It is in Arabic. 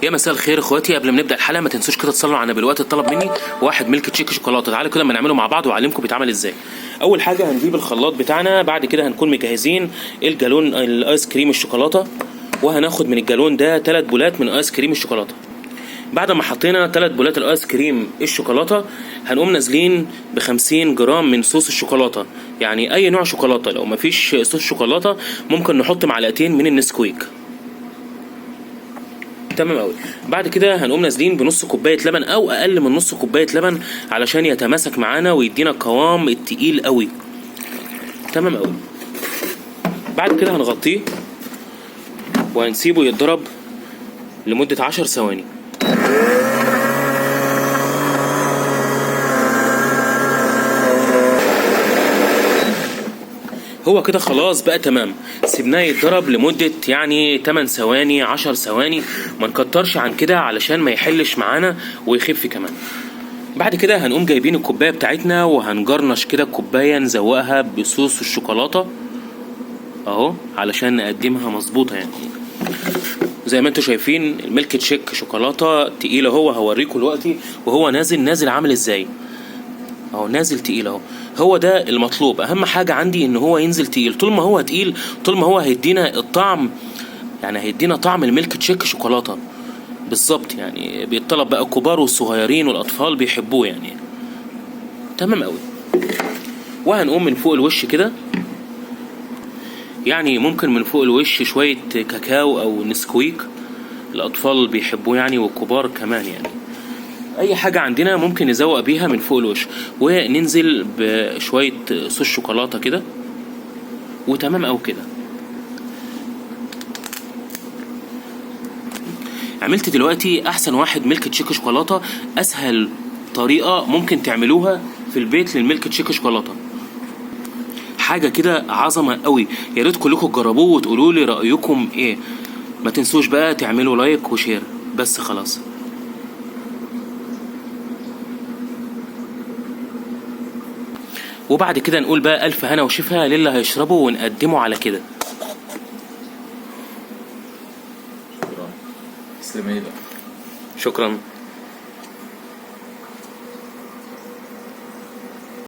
يا مساء الخير اخواتي. قبل ما نبدا الحلقه ما تنسوش كده تصلوا على النبي. الوقت اتطلب مني واحد ميلك تشيك شوكولاته، تعالوا كده اما نعمله مع بعض واعلمكم بيتعمل ازاي. اول حاجه هنجيب الخلاط بتاعنا، بعد كده هنكون مجهزين الجالون الايس كريم الشوكولاته، وهناخد من الجالون ده 3 بولات من ايس كريم الشوكولاته. بعد ما حطينا 3 بولات الايس كريم الشوكولاته هنقوم نازلين ب50 جرام من صوص الشوكولاته، يعني اي نوع شوكولاته. لو مفيش صوص شوكولاته ممكن نحط معلقتين من النسكويك. تمام قوي. بعد كده هنقوم نازلين بنص كوبايه لبن او اقل من نص كوبايه لبن علشان يتماسك معانا ويدينا القوام التقيل قوي. تمام قوي. بعد كده هنغطيه وهنسيبه يتضرب لمده 10 ثواني. هو كده خلاص بقى تمام. سيبناه يتضرب لمدة يعني 8 ثواني 10 ثواني، ما نكترش عن كده علشان ما يحلش معانا ويخف كمان. بعد كده هنقوم جايبين الكوباية بتاعتنا وهنجرنش كده الكوباية، نزوقها بصوص الشوكولاتة اهو علشان نقدمها مظبوطة. يعني زي ما انتوا شايفين الميلك تشيك شوكولاتة تقيلة. هوريكم دلوقتي وهو نازل عامل ازاي اهو، نازل تقيل اهو. هو ده المطلوب، اهم حاجه عندي ان هو ينزل تقيل. طول ما هو تقيل طول ما هو هيدينا الطعم، يعني هيدينا طعم الميلك تشيك شوكولاته بالظبط. يعني بيطلب بقى الكبار والصغيرين والاطفال بيحبوه يعني. تمام قوي. وهنقوم من فوق الوش كده، يعني ممكن من فوق الوش شويه كاكاو او نسكويك، الاطفال بيحبوه يعني والكبار كمان. يعني اي حاجه عندنا ممكن نزوق بيها من فوق الوش، وننزل بشويه صوص شوكولاته كده وتمام او كده. عملت دلوقتي احسن واحد ميلك تشيك شوكولاته، اسهل طريقه ممكن تعملوها في البيت للميلك تشيك شوكولاته. حاجه كده عظمه قوي، يا ريت كلكم تجربوه وتقولوا لي رايكم ايه. ما تنسوش بقى تعملوا لايك وشير. بس خلاص. وبعد كده نقول بقى الف هنا وشفا للي هيشربه ونقدمه على كده. شكرا. شكرا.